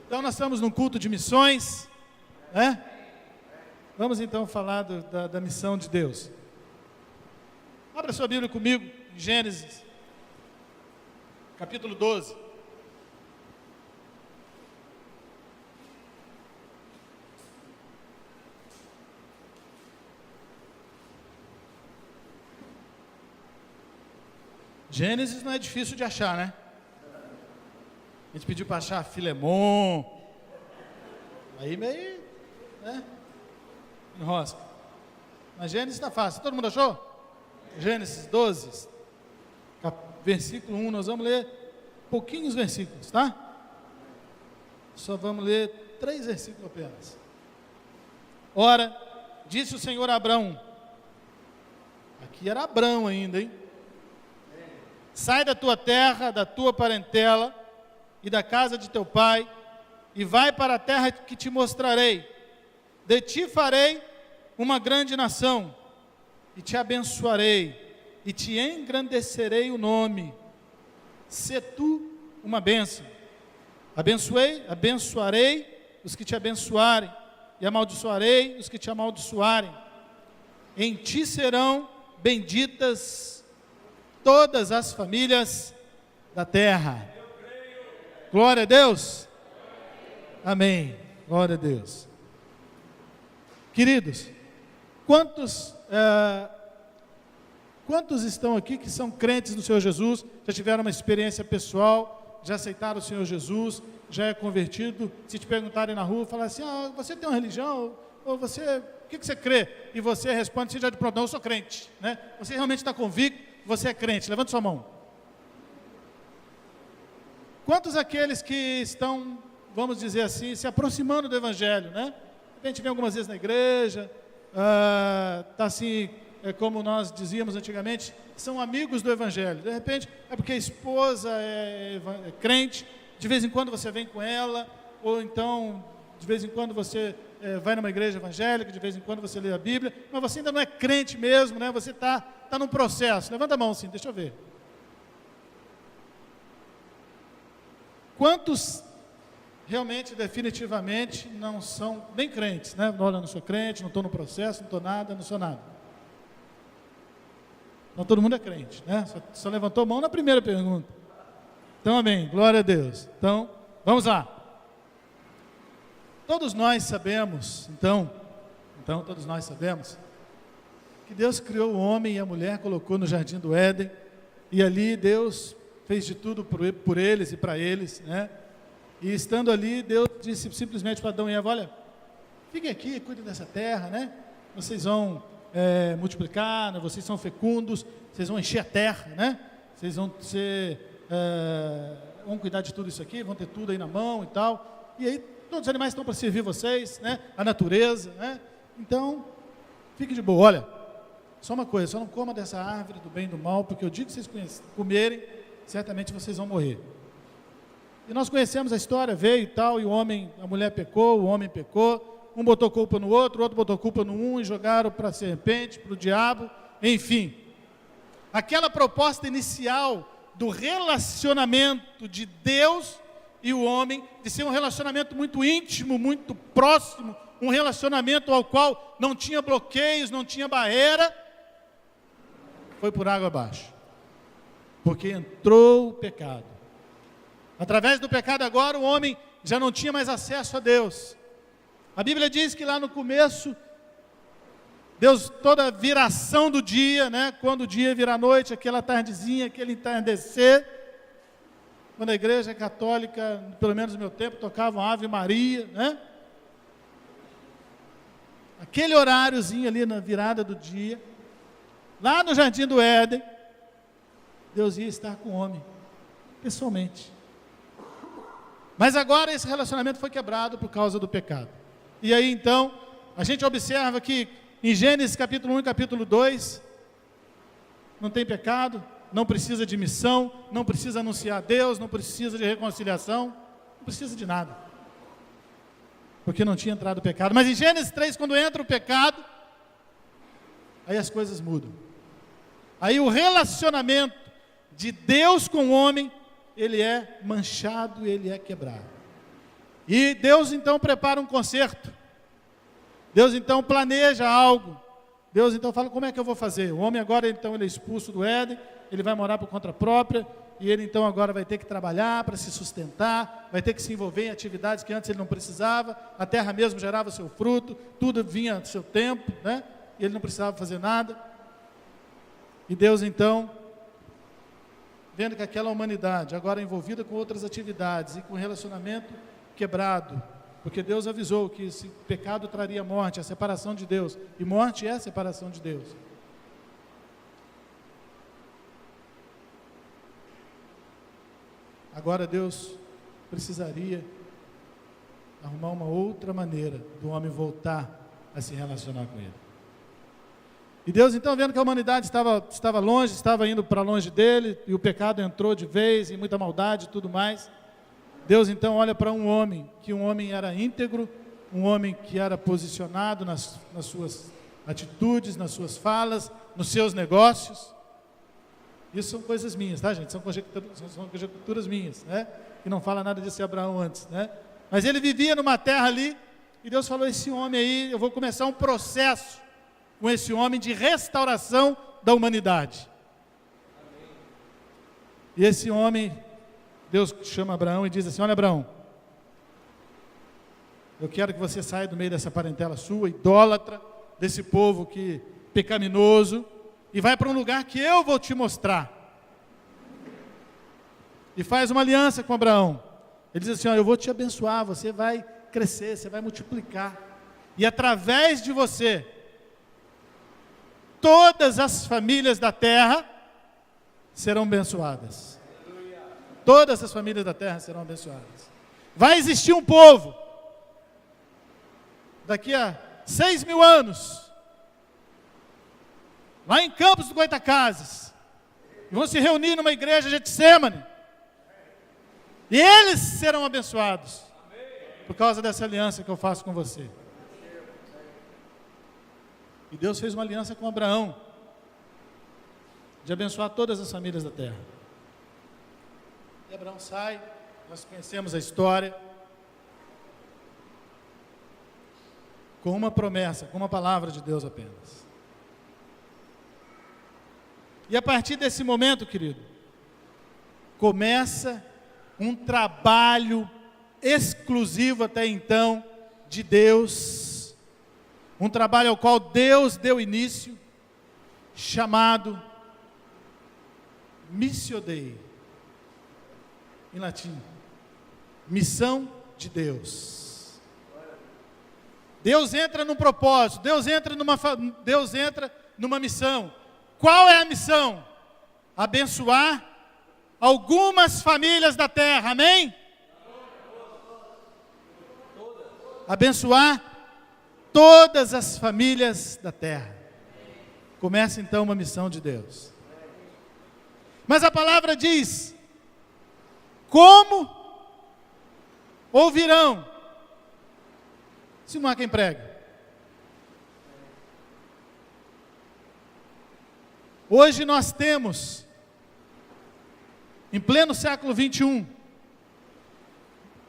Então nós estamos num culto de missões, né? Vamos então falar da missão de Deus. Abra sua Bíblia comigo, em Gênesis, capítulo 12. Gênesis não é difícil de achar, né? A gente pediu para achar Filemon, aí meio, né? Enrosca. Mas Gênesis está fácil. Todo mundo achou? Gênesis 12, versículo 1, nós vamos ler pouquinhos versículos, tá? Só vamos ler 3 versículos apenas. Ora, disse o Senhor a Abrão, aqui era Abrão ainda, hein? Sai da tua terra, da tua parentela e da casa de teu pai, e vai para a terra que te mostrarei. De ti farei uma grande nação, e te abençoarei, e te engrandecerei o nome. Sê tu uma bênção. Abençoarei os que te abençoarem, e amaldiçoarei os que te amaldiçoarem. Em ti serão benditas todas as famílias da terra. Glória a Deus. Amém. Glória a Deus. Queridos, quantos estão aqui que são crentes no Senhor Jesus, já tiveram uma experiência pessoal, já aceitaram o Senhor Jesus, já é convertido? Se te perguntarem na rua, falar assim, você tem uma religião? Ou você, o que você crê? E você responde, você já de pronto, não, eu sou crente, né? Você realmente está convicto, você é crente, levante sua mão. Quantos aqueles que estão, vamos dizer assim, se aproximando do Evangelho, né? De repente vem algumas vezes na igreja, está assim, como nós dizíamos antigamente, são amigos do Evangelho. De repente, é porque a esposa é crente, de vez em quando você vem com ela, ou então, de vez em quando você vai numa igreja evangélica, de vez em quando você lê a Bíblia, mas você ainda não é crente mesmo, né? Você está num processo. Levanta a mão assim, deixa eu ver. Quantos realmente, definitivamente, não são nem crentes, né? Olha, não sou crente, não estou no processo, não estou nada, não sou nada. Então todo mundo é crente, né? Só levantou a mão na primeira pergunta. Então, amém, glória a Deus. Então, vamos lá. Todos nós sabemos, então todos nós sabemos, que Deus criou o homem e a mulher, colocou no jardim do Éden, e ali Deus fez de tudo por eles e para eles, né? E estando ali, Deus disse simplesmente para Adão e Eva, olha, fiquem aqui, cuidem dessa terra, né? Vocês vão multiplicar, né? Vocês são fecundos, vocês vão encher a terra, né? Vocês vão vão cuidar de tudo isso aqui, vão ter tudo aí na mão e tal. E aí, todos os animais estão para servir vocês, né? A natureza, né? Então, fique de boa. Olha, só uma coisa, só não coma dessa árvore do bem e do mal, porque o dia que vocês comerem, certamente vocês vão morrer. E nós conhecemos a história, veio e tal, e a mulher pecou, o homem pecou, um botou culpa no outro, o outro botou culpa no um, e jogaram para a serpente, para o diabo, enfim. Aquela proposta inicial do relacionamento de Deus e o homem, de ser um relacionamento muito íntimo, muito próximo, um relacionamento ao qual não tinha bloqueios, não tinha barreira, foi por água abaixo, porque entrou o pecado. Através do pecado agora o homem já não tinha mais acesso a Deus. A Bíblia diz que lá no começo, Deus, toda viração do dia, né? Quando o dia vira noite, aquela tardezinha, aquele entardecer, quando a igreja católica, pelo menos no meu tempo, tocava uma Ave Maria, né? Aquele horáriozinho ali na virada do dia, lá no jardim do Éden, Deus ia estar com o homem, pessoalmente. Mas agora esse relacionamento foi quebrado por causa do pecado. E aí então, a gente observa que em Gênesis capítulo 1 e capítulo 2, não tem pecado, não precisa de missão, não precisa anunciar a Deus, não precisa de reconciliação, não precisa de nada. Porque não tinha entrado o pecado. Mas em Gênesis 3, quando entra o pecado, aí as coisas mudam. Aí o relacionamento de Deus com o homem, ele é manchado, ele é quebrado. E Deus então prepara um concerto. Deus então planeja algo. Deus então fala, como é que eu vou fazer? O homem agora então ele é expulso do Éden, ele vai morar por conta própria, e ele então agora vai ter que trabalhar para se sustentar, vai ter que se envolver em atividades que antes ele não precisava, a terra mesmo gerava seu fruto, tudo vinha do seu tempo, né? E ele não precisava fazer nada. E Deus então, vendo que aquela humanidade agora envolvida com outras atividades e com relacionamento quebrado, porque Deus avisou que esse pecado traria morte, a separação de Deus, e morte é a separação de Deus. Agora Deus precisaria arrumar uma outra maneira do homem voltar a se relacionar com Ele. E Deus então, vendo que a humanidade estava longe, estava indo para longe dele, e o pecado entrou de vez, e muita maldade e tudo mais, Deus então olha para um homem, que um homem era íntegro, um homem que era posicionado nas suas atitudes, nas suas falas, nos seus negócios. Isso são coisas minhas, tá, gente? São conjecturas minhas, né? Que não fala nada disso de Abraão antes, né? Mas ele vivia numa terra ali, e Deus falou, esse homem aí, eu vou começar um processo com esse homem de restauração da humanidade. E esse homem, Deus chama Abraão e diz assim, olha Abraão, eu quero que você saia do meio dessa parentela sua, idólatra, desse povo que pecaminoso, e vai para um lugar que eu vou te mostrar. E faz uma aliança com Abraão. Ele diz assim, ó, eu vou te abençoar, você vai crescer, você vai multiplicar. E através de você, todas as famílias da terra serão abençoadas. Todas as famílias da terra serão abençoadas. Vai existir um povo, daqui a 6.000 anos, lá em Campos do Goytacazes, e vão se reunir numa igreja Getsêmani, e eles serão abençoados, por causa dessa aliança que eu faço com você. E Deus fez uma aliança com Abraão, de abençoar todas as famílias da terra. E Abraão sai, nós conhecemos a história, com uma promessa, com uma palavra de Deus apenas. E a partir desse momento, querido, começa um trabalho exclusivo até então de Deus, um trabalho ao qual Deus deu início, chamado Missio Dei, em latim, missão de Deus. Deus entra num propósito, Deus entra numa missão. Qual é a missão? Abençoar algumas famílias da terra, amém? Abençoar todas as famílias da terra. Começa então uma missão de Deus. Mas a palavra diz, como ouvirão, se não há quem pregue? Hoje nós temos, em pleno século 21,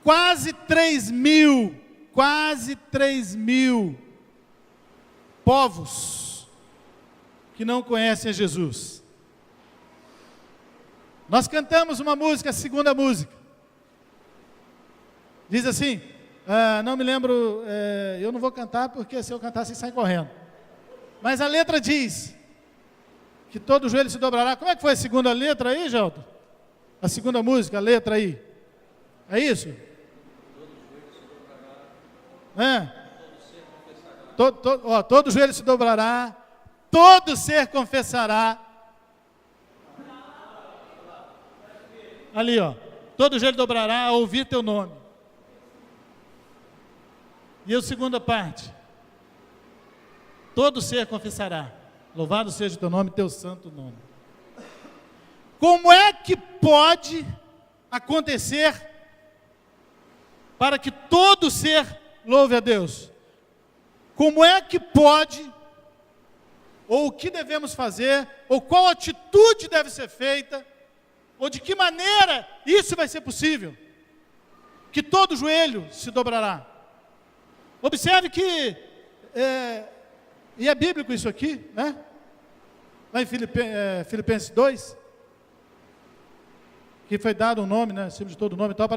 quase 3 mil povos que não conhecem a Jesus. Nós cantamos uma música, a segunda música, diz assim, não me lembro, eu não vou cantar porque se eu cantar você sai correndo, mas a letra diz que todo joelho se dobrará. Como é que foi a segunda letra aí, Gelton? A segunda música, a letra aí, é isso? Todo joelho se dobrará, todo ser confessará. Ali, todo joelho dobrará a ouvir teu nome. E a segunda parte, todo ser confessará, louvado seja o teu nome, teu santo nome. Como é que pode acontecer para que todo ser louve a Deus? Como é que pode, ou o que devemos fazer, ou qual atitude deve ser feita, ou de que maneira isso vai ser possível? que todo joelho se dobrará. Observe que, e é bíblico isso aqui, né? Lá em Filipenses 2, que foi dado um nome, né, acima de todo nome, tal,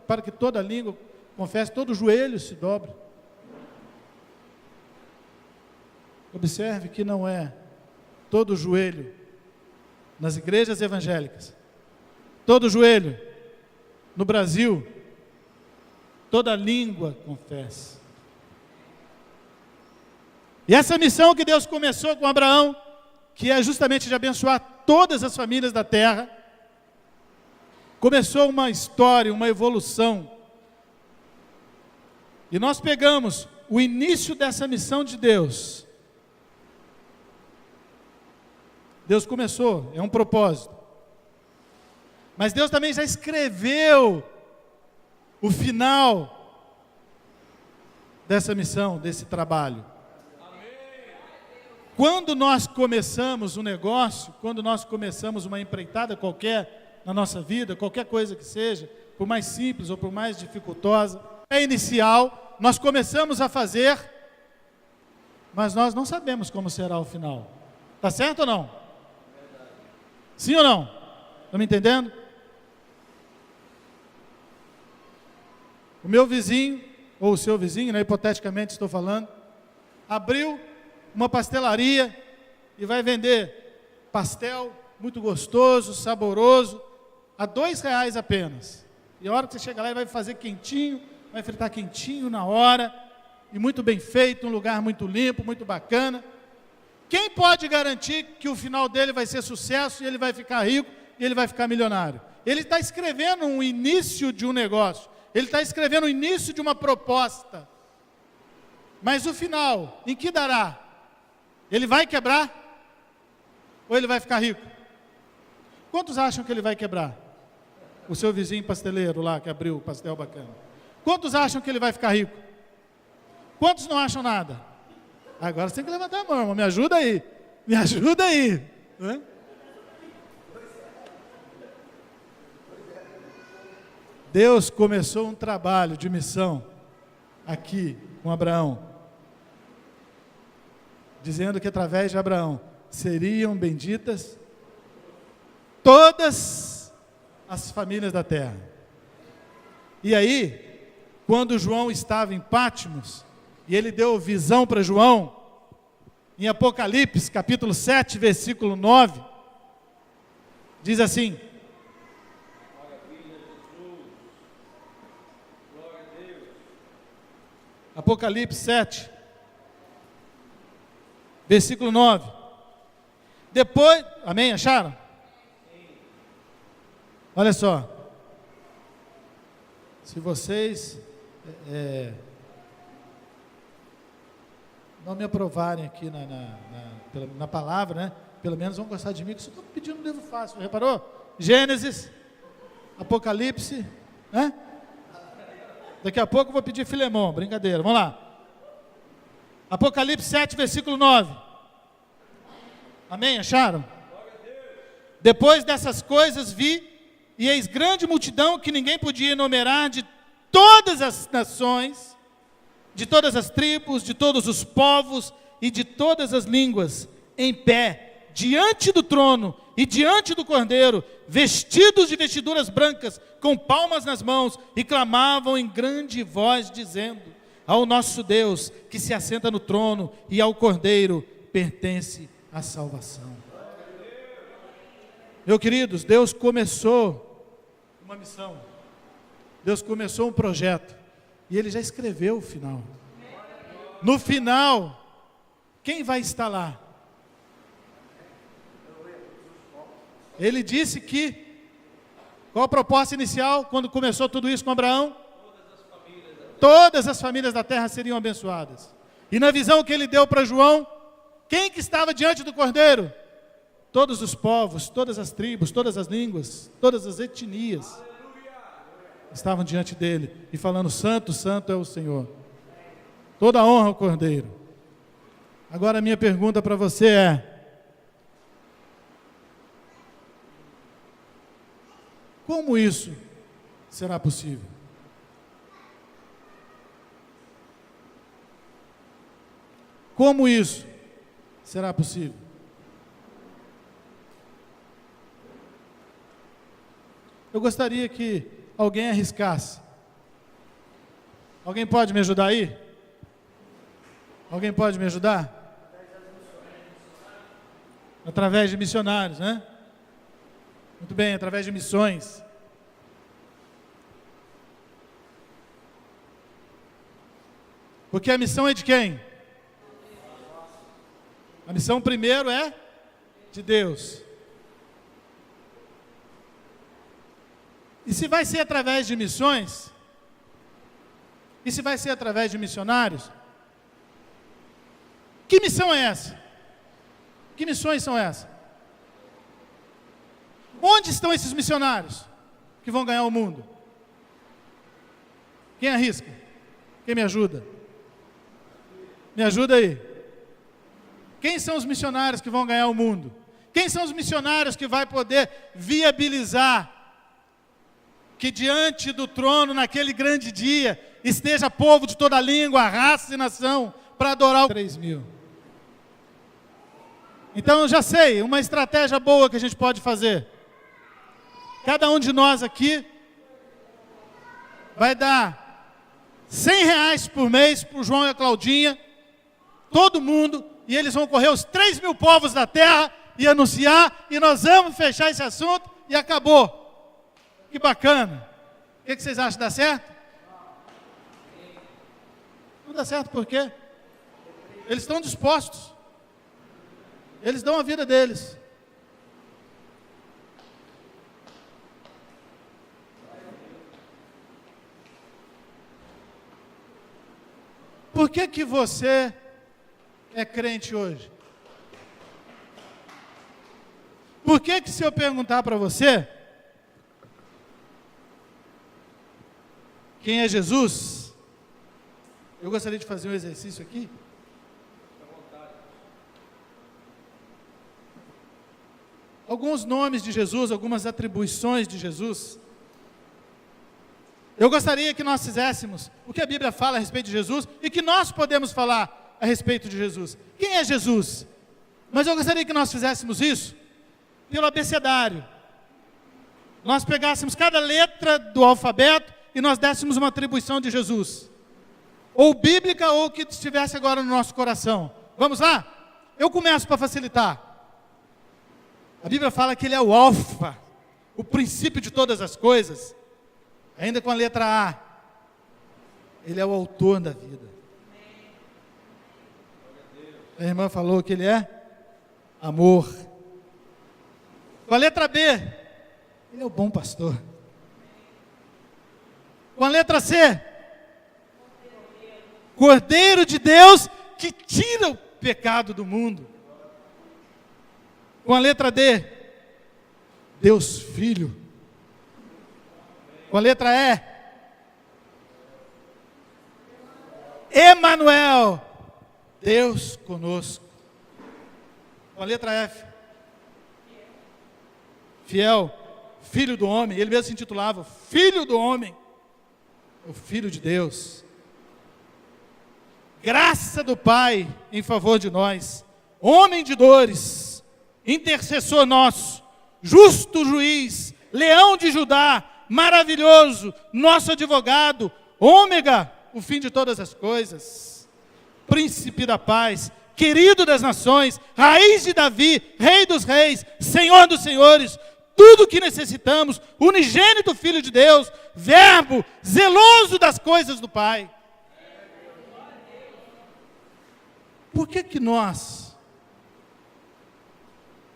para que toda língua confesse, todo joelho se dobre. Observe que não é todo joelho nas igrejas evangélicas, todo joelho no Brasil, toda língua confesse. E essa missão que Deus começou com Abraão, que é justamente de abençoar todas as famílias da terra, começou uma história, uma evolução. E nós pegamos o início dessa missão de Deus. Deus começou, é um propósito. Mas Deus também já escreveu o final dessa missão, desse trabalho. Quando nós começamos um negócio, quando nós começamos uma empreitada qualquer na nossa vida, qualquer coisa que seja, por mais simples ou por mais dificultosa, é inicial, nós começamos a fazer, mas nós não sabemos como será o final. Está certo ou não? Sim ou não? Estão me entendendo? O meu vizinho, ou o seu vizinho, né, hipoteticamente estou falando, abriu uma pastelaria e vai vender pastel muito gostoso, saboroso, a R$2 apenas. E a hora que você chega lá, ele vai fazer quentinho, vai fritar quentinho na hora, e muito bem feito, um lugar muito limpo, muito bacana. Quem pode garantir que o final dele vai ser sucesso, e ele vai ficar rico, e ele vai ficar milionário? Ele está escrevendo um início de um negócio, ele está escrevendo o início de uma proposta. Mas o final, em que dará? Ele vai quebrar? Ou ele vai ficar rico? Quantos acham que ele vai quebrar? O seu vizinho pasteleiro lá, que abriu o pastel bacana. Quantos acham que ele vai ficar rico? Quantos não acham nada? Agora você tem que levantar a mão, irmão. Me ajuda aí. Me ajuda aí. Hã? Deus começou um trabalho de missão aqui com Abraão, dizendo que através de Abraão seriam benditas todas as famílias da terra. E aí, quando João estava em Patmos, e ele deu visão para João, em Apocalipse, capítulo 7, versículo 9, diz assim: Apocalipse 7, versículo 9. Depois, amém? Acharam? Olha só. Se vocês não me aprovarem aqui na palavra, né? Pelo menos vão gostar de mim, que eu estou pedindo um livro fácil, reparou? Gênesis, Apocalipse, né? Daqui a pouco eu vou pedir Filemão, brincadeira, vamos lá. Apocalipse 7, versículo 9. Amém? Acharam? Depois dessas coisas vi, e eis grande multidão que ninguém podia enumerar, de todas as nações, de todas as tribos, de todos os povos e de todas as línguas, em pé, diante do trono e diante do Cordeiro, vestidos de vestiduras brancas, com palmas nas mãos, e clamavam em grande voz, dizendo: ao nosso Deus, que se assenta no trono, e ao Cordeiro pertence a salvação. Meus queridos, Deus começou uma missão, Deus começou um projeto, e Ele já escreveu o final. No final, quem vai estar lá? Ele disse que, qual a proposta inicial, quando começou tudo isso com Abraão? Todas as famílias da terra seriam abençoadas. E na visão que ele deu para João, quem que estava diante do Cordeiro? Todos os povos, todas as tribos, todas as línguas, todas as etnias estavam diante dele e falando: santo, santo é o Senhor. Toda a honra ao Cordeiro. Agora a minha pergunta para você é: como isso será possível? Como isso será possível? Eu gostaria que alguém arriscasse. Alguém pode me ajudar aí? Alguém pode me ajudar? Através de missionários, né? Muito bem, através de missões. Porque a missão é de quem? A missão primeiro é de Deus. E se vai ser através de missões? E se vai ser através de missionários? Que missão é essa? Que missões são essas? Onde estão esses missionários que vão ganhar o mundo? Quem arrisca? Quem me ajuda? Me ajuda aí. Quem são os missionários que vão ganhar o mundo? Quem são os missionários que vai poder viabilizar que diante do trono, naquele grande dia, esteja povo de toda língua, raça e nação, para adorar o 3.000? Então eu já sei, uma estratégia boa que a gente pode fazer. Cada um de nós aqui vai dar R$100 por mês para o João e a Claudinha, todo mundo, e eles vão correr os 3.000 povos da terra e anunciar, e nós vamos fechar esse assunto e acabou. Que bacana. O que vocês acham? Dá certo? Não dá certo por quê? Eles estão dispostos. Eles dão a vida deles. Por que que você é crente hoje? Por que que se eu perguntar para você quem é Jesus, eu gostaria de fazer um exercício aqui. Alguns nomes de Jesus, algumas atribuições de Jesus. Eu gostaria que nós fizéssemos o que a Bíblia fala a respeito de Jesus e que nós podemos falar a respeito de Jesus. Quem é Jesus? Mas eu gostaria que nós fizéssemos isso pelo abecedário. Nós pegássemos cada letra do alfabeto e nós dessemos uma atribuição de Jesus. Ou bíblica ou que estivesse agora no nosso coração. Vamos lá? Eu começo para facilitar. A Bíblia fala que Ele é o alfa, o princípio de todas as coisas. Ainda com a letra A. Ele é o autor da vida. A irmã falou que Ele é amor. Com a letra B, Ele é o bom pastor. Com a letra C, Cordeiro de Deus que tira o pecado do mundo. Com a letra D, Deus Filho. Com a letra E, Emanuel, Deus conosco. Com a letra F, Fiel, Filho do Homem. Ele mesmo se intitulava Filho do Homem, o Filho de Deus. Graça do Pai em favor de nós, homem de dores, intercessor nosso, justo juiz, leão de Judá, maravilhoso, nosso advogado, ômega, o fim de todas as coisas, príncipe da paz, querido das nações, raiz de Davi, rei dos reis, senhor dos senhores, tudo o que necessitamos, unigênito Filho de Deus, verbo, zeloso das coisas do Pai. Por que que nós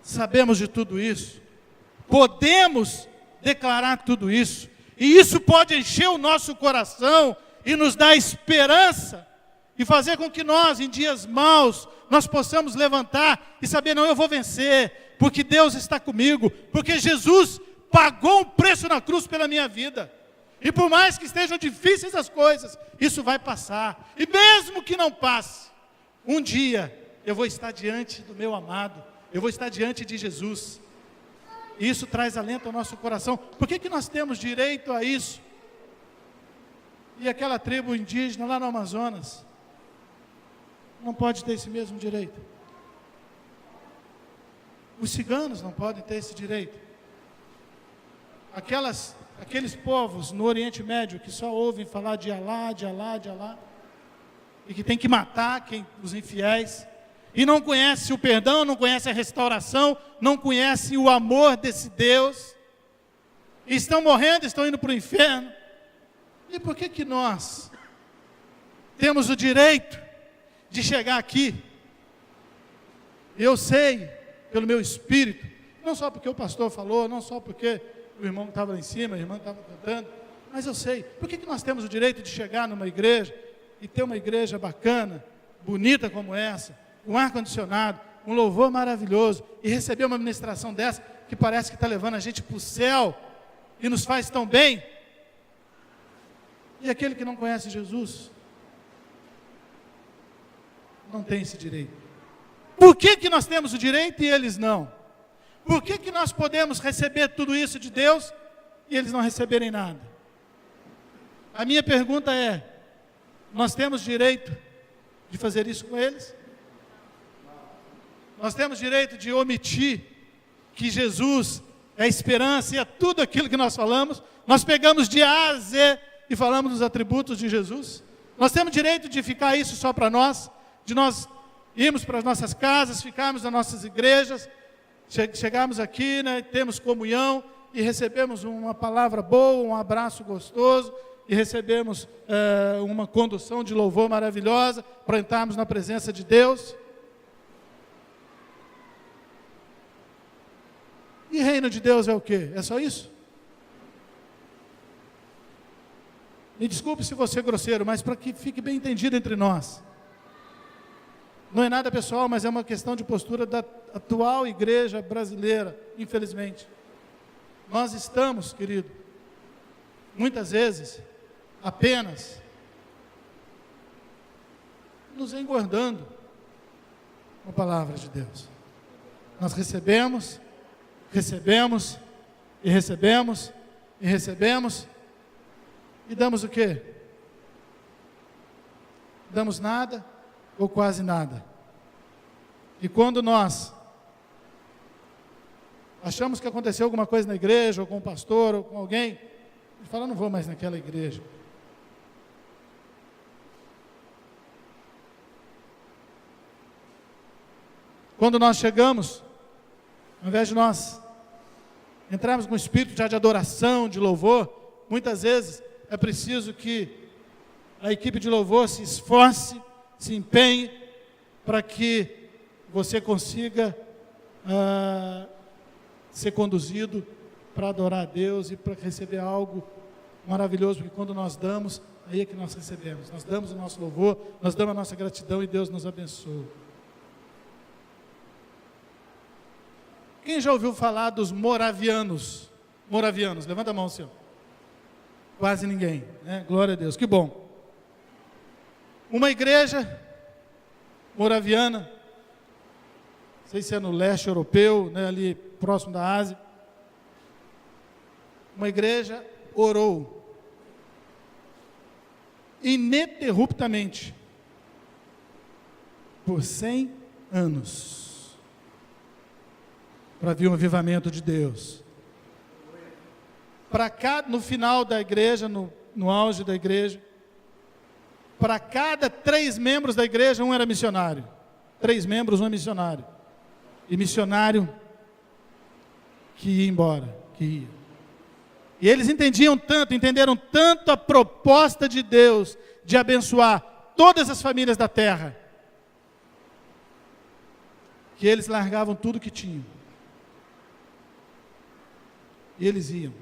sabemos de tudo isso, podemos declarar tudo isso, e isso pode encher o nosso coração e nos dar esperança e fazer com que nós, em dias maus, nós possamos levantar e saber, não, eu vou vencer, porque Deus está comigo, porque Jesus pagou um preço na cruz pela minha vida, e por mais que estejam difíceis as coisas, isso vai passar, e mesmo que não passe, um dia eu vou estar diante do meu amado, eu vou estar diante de Jesus, e isso traz alento ao nosso coração. Por que que nós temos direito a isso? E aquela tribo indígena lá no Amazonas, não pode ter esse mesmo direito. Os ciganos não podem ter esse direito. Aqueles povos no Oriente Médio que só ouvem falar de Alá, de Alá, de Alá, e que tem que matar os infiéis, e não conhece o perdão, não conhece a restauração, não conhece o amor desse Deus, e estão morrendo, estão indo para o inferno. E por que nós temos o direito de chegar aqui? Eu sei, pelo meu espírito, não só porque o pastor falou, não só porque o irmão estava lá em cima, a irmã estava cantando, mas eu sei, por que nós temos o direito de chegar numa igreja e ter uma igreja bacana, bonita como essa, com ar-condicionado, um louvor maravilhoso, e receber uma ministração dessa, que parece que está levando a gente para o céu, e nos faz tão bem? E aquele que não conhece Jesus, não tem esse direito. Por que nós temos o direito e eles não? Por que nós podemos receber tudo isso de Deus e eles não receberem nada? A minha pergunta é: nós temos direito de fazer isso com eles? Nós temos direito de omitir que Jesus é a esperança e é tudo aquilo que nós falamos? Nós pegamos de A a Z e falamos dos atributos de Jesus? Nós temos direito de ficar isso só para nós? De nós irmos para as nossas casas, ficarmos nas nossas igrejas, chegarmos aqui, né, temos comunhão e recebemos uma palavra boa, um abraço gostoso, e recebemos uma condução de louvor maravilhosa para entrarmos na presença de Deus? E reino de Deus é o quê? É só isso? Me desculpe se você é grosseiro, mas para que fique bem entendido entre nós. Não é nada pessoal, mas é uma questão de postura da atual igreja brasileira, infelizmente. Nós estamos, querido, muitas vezes, apenas nos engordando com a palavra de Deus. Nós recebemos, e recebemos, e recebemos, e damos o quê? Damos nada, ou quase nada. E quando nós achamos que aconteceu alguma coisa na igreja, ou com o pastor, ou com alguém, ele fala: não vou mais naquela igreja. Quando nós chegamos, ao invés de nós entrarmos com o espírito já de adoração, de louvor, muitas vezes é preciso que a equipe de louvor se esforce, se empenhe, para que você consiga ser conduzido para adorar a Deus e para receber algo maravilhoso, porque quando nós damos, aí é que nós recebemos. Nós damos o nosso louvor, nós damos a nossa gratidão e Deus nos abençoa. Quem já ouviu falar dos moravianos? Moravianos, levanta a mão, senhor. Quase ninguém, né? Glória a Deus, que bom. Uma igreja moraviana, não sei se é no leste europeu, né, ali próximo da Ásia. Uma igreja orou ininterruptamente por 100 anos para vir um avivamento de Deus. No final da igreja, no auge da igreja, para cada 3 membros da igreja, um era missionário. 3 membros, um é missionário. E missionário que ia embora, que ia. E eles entenderam tanto a proposta de Deus de abençoar todas as famílias da terra, que eles largavam tudo que tinham. E eles iam.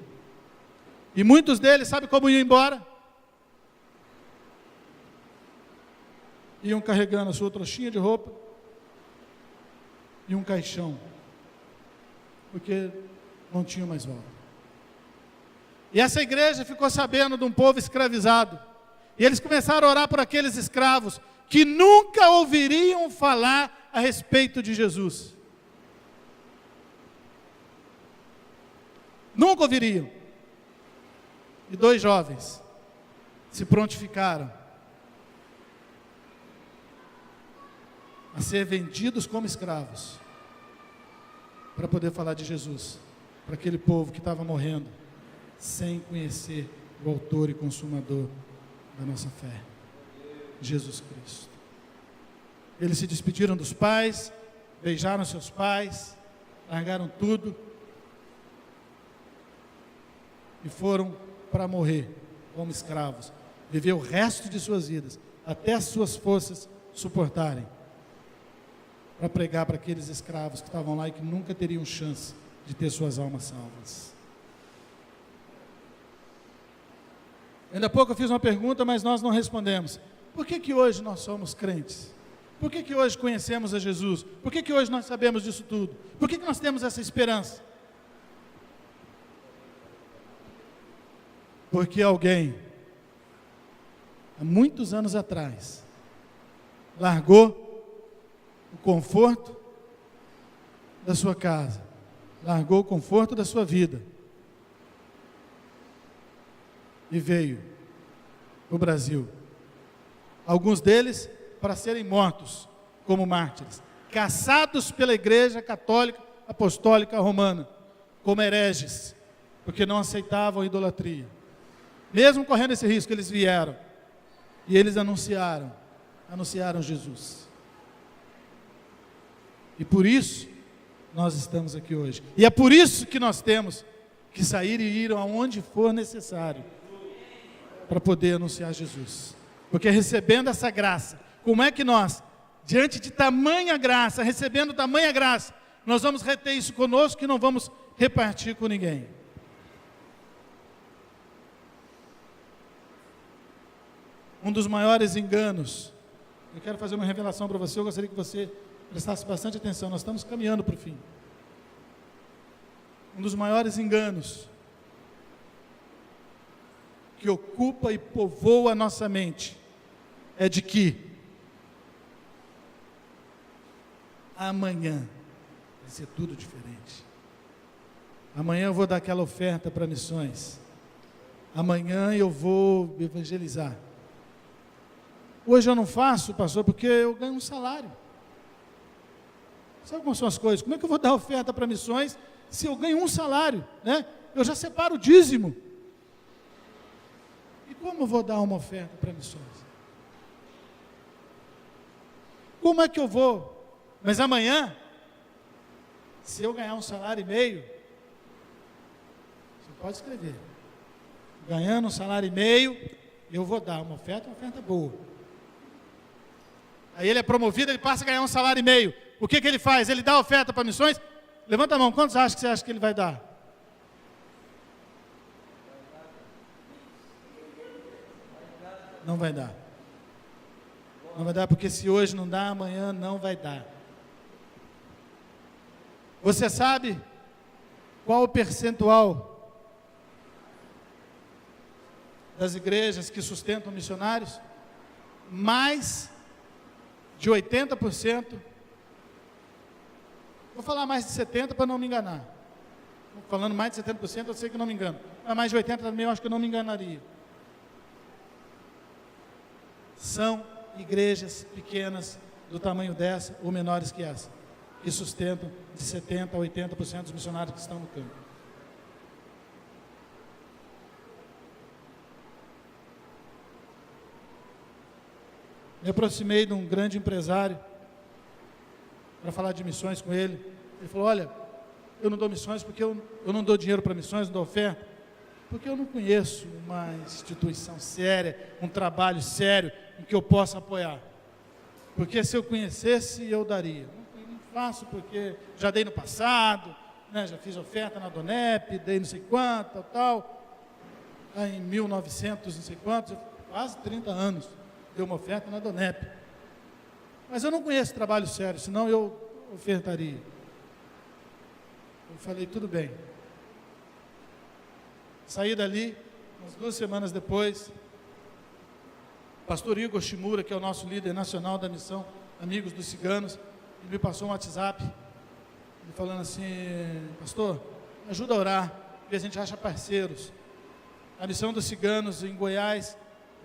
E muitos deles, sabe como iam embora? Iam carregando a sua trouxinha de roupa e um caixão, porque não tinham mais volta. E essa igreja ficou sabendo de um povo escravizado, e eles começaram a orar por aqueles escravos que nunca ouviriam falar a respeito de Jesus. Nunca ouviriam. E 2 jovens se prontificaram a ser vendidos como escravos, para poder falar de Jesus, para aquele povo que estava morrendo, sem conhecer o autor e consumador da nossa fé, Jesus Cristo. Eles se despediram dos pais, beijaram seus pais, largaram tudo e foram para morrer como escravos, viver o resto de suas vidas, até as suas forças suportarem, para pregar para aqueles escravos que estavam lá e que nunca teriam chance de ter suas almas salvas. Ainda há pouco eu fiz uma pergunta, mas nós não respondemos. Por que hoje nós somos crentes? Por que hoje conhecemos a Jesus? Por que hoje nós sabemos disso tudo? Por que nós temos essa esperança? Porque alguém, há muitos anos atrás, largou o conforto da sua casa, largou o conforto da sua vida e veio para o Brasil. Alguns deles para serem mortos como mártires, caçados pela Igreja Católica Apostólica Romana como hereges, porque não aceitavam a idolatria. Mesmo correndo esse risco, eles vieram e eles anunciaram Jesus. E por isso nós estamos aqui hoje. E é por isso que nós temos que sair e ir aonde for necessário para poder anunciar Jesus. Porque recebendo essa graça, como é que nós, diante de tamanha graça, recebendo tamanha graça, nós vamos reter isso conosco e não vamos repartir com ninguém? Um dos maiores enganos, eu quero fazer uma revelação para você, eu gostaria que você prestasse bastante atenção, nós estamos caminhando para o fim. Um dos maiores enganos que ocupa e povoa a nossa mente é de que amanhã vai ser tudo diferente. Amanhã eu vou dar aquela oferta para missões. Amanhã eu vou evangelizar. Hoje eu não faço, pastor, porque eu ganho um salário. Sabe como são as coisas? Como é que eu vou dar oferta para missões se eu ganho um salário, né? Eu já separo o dízimo. E como eu vou dar uma oferta para missões? Como é que eu vou? Mas amanhã, se eu ganhar um salário e meio, você pode escrever. Ganhando um salário e meio, eu vou dar uma oferta boa. Aí ele é promovido, ele passa a ganhar um salário e meio. O que ele faz? Ele dá oferta para missões? Levanta a mão, quantos você acha que ele vai dar? Não vai dar. Não vai dar, porque se hoje não dá, amanhã não vai dar. Você sabe qual o percentual das igrejas que sustentam missionários? Mais de 80%. Vou falar mais de 70% para não me enganar. Falando mais de 70%, eu sei que não me engano. Mas mais de 80% também eu acho que eu não me enganaria. São igrejas pequenas, do tamanho dessa, ou menores que essa, que sustentam de 70% a 80% dos missionários que estão no campo. Me aproximei de um grande empresário para falar de missões com ele. Ele falou: olha, eu não dou missões porque eu não dou dinheiro para missões, não dou oferta, porque eu não conheço uma instituição séria, um trabalho sério em que eu possa apoiar. Porque se eu conhecesse, eu daria. Não faço porque já dei no passado, né, já fiz oferta na Donep, dei não sei quanto, tal. Em 1900, não sei quantos, quase 30 anos, dei uma oferta na Donep. Mas eu não conheço trabalho sério, senão eu ofertaria. Eu falei, tudo bem. Saí dali, umas 2 semanas depois, pastor Igor Shimura, que é o nosso líder nacional da missão Amigos dos Ciganos, ele me passou um WhatsApp, ele falando assim: pastor, me ajuda a orar, porque a gente acha parceiros. A missão dos ciganos em Goiás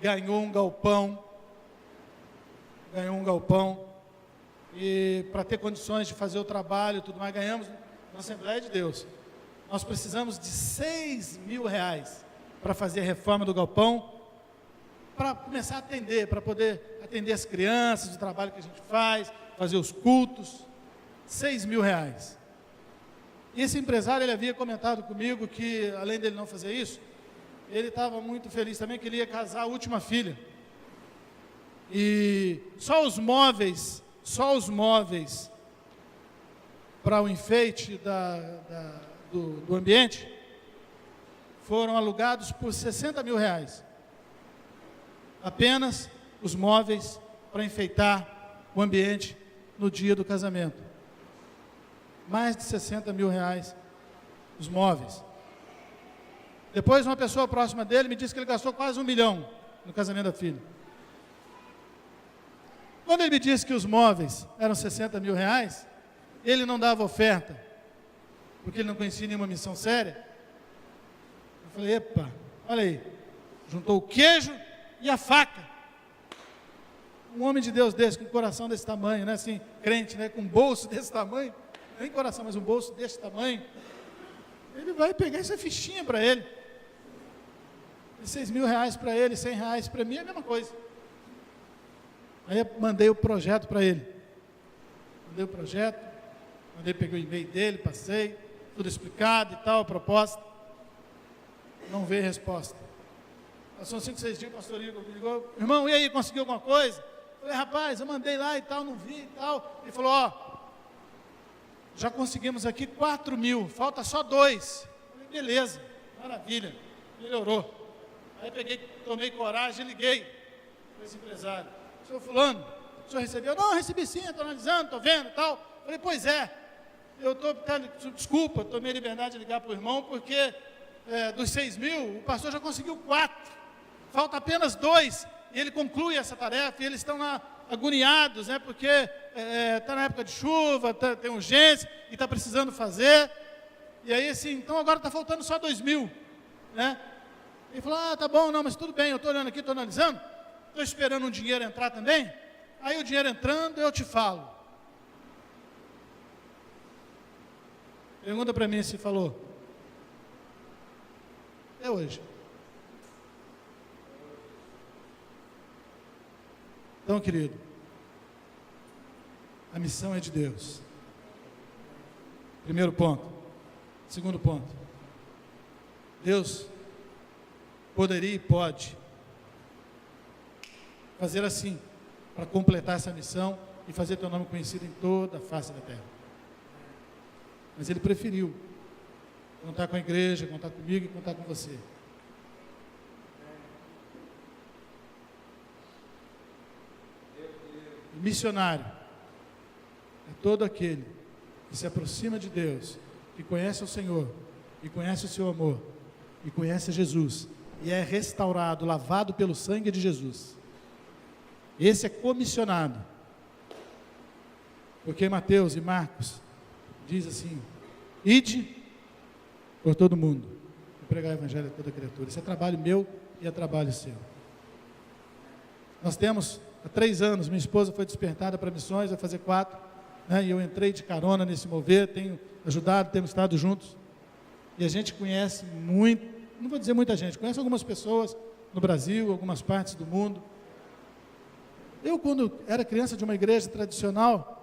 ganhou um galpão, e para ter condições de fazer o trabalho e tudo mais, ganhamos na Assembleia de Deus. Nós precisamos de R$6.000 para fazer a reforma do galpão, para começar a atender, para poder atender as crianças, o trabalho que a gente faz, fazer os cultos. R$6.000. E esse empresário, ele havia comentado comigo que, além dele não fazer isso, ele estava muito feliz também que ele ia casar a última filha. E só os móveis para o enfeite do ambiente foram alugados por R$60.000. Apenas os móveis para enfeitar o ambiente no dia do casamento. Mais de R$60.000 os móveis. Depois uma pessoa próxima dele me disse que ele gastou quase R$1 milhão no casamento da filha. Quando ele me disse que os móveis eram R$60.000, ele não dava oferta, porque ele não conhecia nenhuma missão séria. Eu falei, epa, olha aí, juntou o queijo e a faca. Um homem de Deus desse, com um coração desse tamanho, né, assim, crente, né, com um bolso desse tamanho, nem coração, mas um bolso desse tamanho, ele vai pegar essa fichinha para ele. R$6.000 para ele, R$100 para mim, é a mesma coisa. Aí eu mandei o projeto para ele. Peguei o e-mail dele, passei, tudo explicado e tal, a proposta. Não veio resposta. Passou 5, 6 dias, o pastor Igor me ligou, irmão, e aí, conseguiu alguma coisa? Eu falei, rapaz, eu mandei lá e tal, não vi e tal. Ele falou, ó, já conseguimos aqui 4.000, falta só 2. Eu falei, beleza, maravilha, melhorou. Aí peguei, tomei coragem e liguei para esse empresário. Senhor fulano, o senhor recebeu? Não, recebi sim, estou analisando, estou vendo e tal. Eu falei, pois é, desculpa, tomei a liberdade de ligar para o irmão, porque dos 6.000, o pastor já conseguiu 4. Falta apenas 2, e ele conclui essa tarefa, e eles estão lá agoniados, né, porque está na época de chuva, tem urgência, e está precisando fazer. E aí, assim, então agora está faltando só 2.000, né? Ele falou, tá bom, não, mas tudo bem, eu estou olhando aqui, estou analisando, estou esperando um dinheiro entrar também, aí o dinheiro entrando, eu te falo. Pergunta para mim se falou. É hoje. Então, querido, a missão é de Deus. Primeiro ponto. Segundo ponto. Deus poderia e pode fazer assim, para completar essa missão e fazer teu nome conhecido em toda a face da terra. Mas Ele preferiu contar com a igreja, contar comigo e contar com você. O missionário é todo aquele que se aproxima de Deus, que conhece o Senhor, e conhece o seu amor, e conhece Jesus, e é restaurado, lavado pelo sangue de Jesus. Esse é comissionado. Porque Mateus e Marcos diz assim, ide por todo mundo e pregar o evangelho a toda criatura. Isso é trabalho meu e é trabalho seu. Nós temos, há 3 anos, minha esposa foi despertada para missões, vai fazer 4, né, e eu entrei de carona nesse mover, tenho ajudado, temos estado juntos, e a gente conhece muito, não vou dizer muita gente, conhece algumas pessoas no Brasil, algumas partes do mundo. Eu, quando era criança de uma igreja tradicional,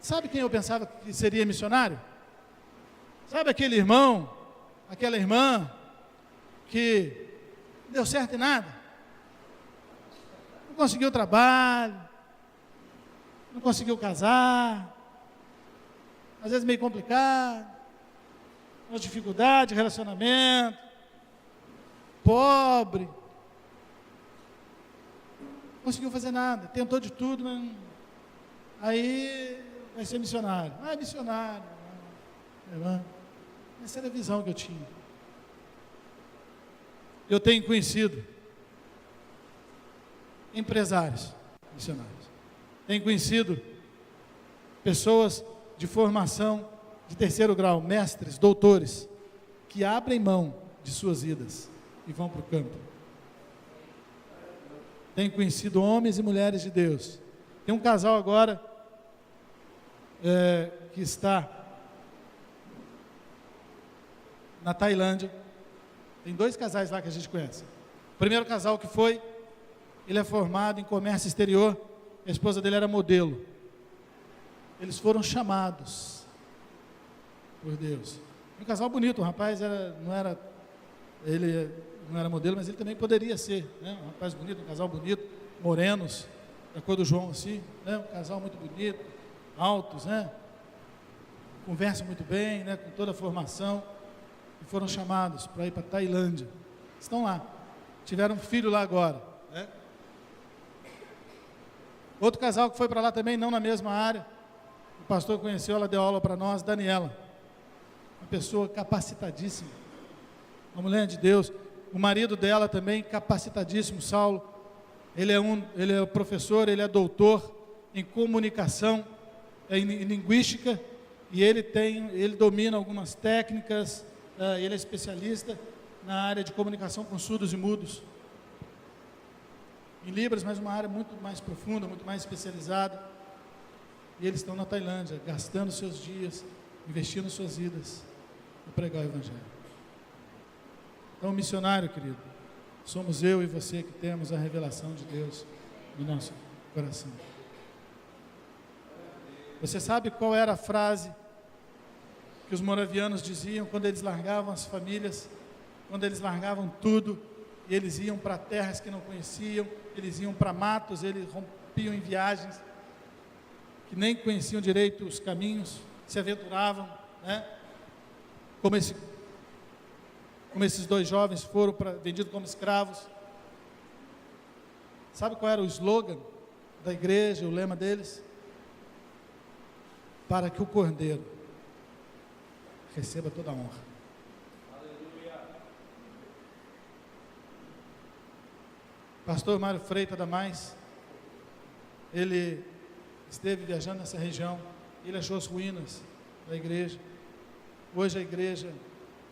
sabe quem eu pensava que seria missionário? Sabe aquele irmão, aquela irmã, que não deu certo em nada? Não conseguiu trabalho, não conseguiu casar, às vezes meio complicado, com dificuldade, relacionamento, pobre, não conseguiu fazer nada, tentou de tudo, mas aí vai ser missionário. Ah, é missionário, irmã. Essa era a visão que eu tinha. Eu tenho conhecido empresários missionários. Tenho conhecido pessoas de formação de 3º grau, mestres, doutores, que abrem mão de suas vidas e vão para o campo. Tenho conhecido homens e mulheres de Deus. Tem um casal agora que está na Tailândia. Tem 2 casais lá que a gente conhece. O primeiro casal que foi, ele é formado em comércio exterior, a esposa dele era modelo. Eles foram chamados por Deus. Um casal bonito, o rapaz ele não era modelo, mas ele também poderia ser, né? Um rapaz bonito, um casal bonito, morenos, da cor do João assim, né? Um casal muito bonito, altos, né? Conversam muito bem, né? Com toda a formação, e foram chamados para ir para a Tailândia. Estão lá, tiveram um filho lá agora, né? Outro casal que foi para lá também, não na mesma área, o pastor conheceu, ela deu aula para nós, Daniela, uma pessoa capacitadíssima, uma mulher de Deus. O marido dela também capacitadíssimo, Saulo. Ele é professor, ele é doutor em comunicação, em linguística, e ele domina algumas técnicas, ele é especialista na área de comunicação com surdos e mudos. Em Libras, mas uma área muito mais profunda, muito mais especializada. E eles estão na Tailândia, gastando seus dias, investindo suas vidas para pregar o Evangelho. Então, missionário, querido, somos eu e você que temos a revelação de Deus no nosso coração. Você sabe qual era a frase que os moravianos diziam quando eles largavam as famílias, quando eles largavam tudo, e eles iam para terras que não conheciam, eles iam para matos, eles rompiam em viagens, que nem conheciam direito os caminhos, se aventuravam, né? Como esses 2 jovens foram vendidos como escravos. Sabe qual era o slogan da igreja, o lema deles? Para que o Cordeiro receba toda a honra. Aleluia. Pastor Mário Freitas da Mais, ele esteve viajando nessa região, ele achou as ruínas da igreja. Hoje a igreja,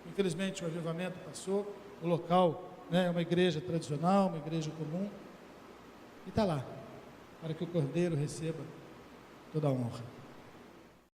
infelizmente o avivamento passou, o local, né, é uma igreja tradicional, uma igreja comum, e está lá, para que o Cordeiro receba toda a honra.